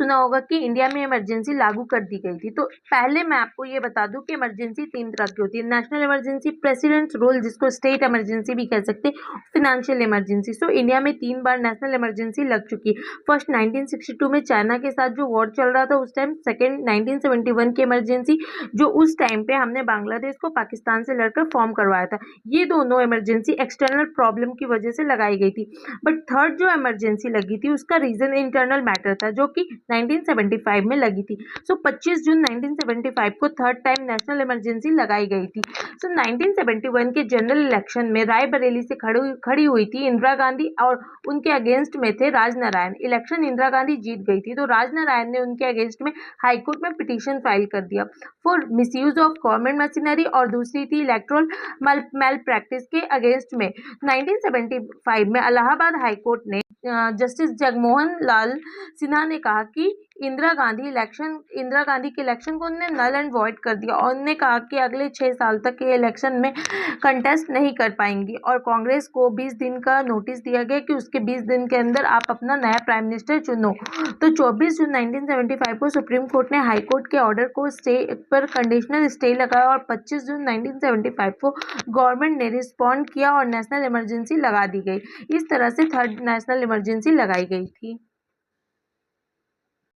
सुना होगा कि इंडिया में इमरजेंसी लागू कर दी गई थी। तो पहले मैं आपको ये बता दूं कि इमरजेंसी 3 तरह की होती है। नेशनल इमरजेंसी, प्रेसिडेंट रूल जिसको स्टेट इमरजेंसी भी कह सकते हैं, फाइनेंशियल इमरजेंसी। सो इंडिया में 3 बार नेशनल इमरजेंसी लग चुकी है। फर्स्ट 1962 में चाइना के साथ जो वॉर चल रहा था उस टाइम, सेकेंड 1971 की इमरजेंसी जो उस टाइम पे हमने बांग्लादेश को पाकिस्तान से लड़कर फॉर्म करवाया था। ये दोनों इमरजेंसी एक्सटर्नल प्रॉब्लम की वजह से लगाई गई थी। बट थर्ड जो इमरजेंसी लगी थी उसका रीजन इंटरनल मैटर था, जो कि 1975 में लगी थी। सो 25 जून 1975 को थर्ड टाइम नेशनल इमरजेंसी लगाई गई थी। सो 1971 के जनरल इलेक्शन में रायबरेली से खड़ी हुई थी इंदिरा गांधी और उनके अगेंस्ट में थे राजनारायण। इलेक्शन इंदिरा गांधी जीत गई थी, तो राजनारायण ने उनके अगेंस्ट में हाईकोर्ट में पिटीशन फाइल कर दिया for misuse of government machinery, और दूसरी थी इलेक्ट्रल मैल प्रैक्टिस के अगेंस्ट में। 1975 में इलाहाबाद हाईकोर्ट ने जस्टिस जगमोहन लाल सिन्हा ने कहा कि इंदिरा गांधी के इलेक्शन को उन्होंने नल एंड वॉइड कर दिया, और उन्होंने कहा कि अगले 6 साल तक ये इलेक्शन में कंटेस्ट नहीं कर पाएंगी, और कांग्रेस को 20 दिन का नोटिस दिया गया कि उसके 20 दिन के अंदर आप अपना नया प्राइम मिनिस्टर चुनो। तो 24 जून 1975 को सुप्रीम कोर्ट ने हाई कोर्ट के ऑर्डर को स्टे पर कंडीशनल स्टे लगाया, और 25 जून 1975 को गवर्नमेंट ने रिस्पॉन्ड किया और नेशनल इमरजेंसी लगा दी गई। इस तरह से थर्ड नेशनल इमरजेंसी लगाई गई थी।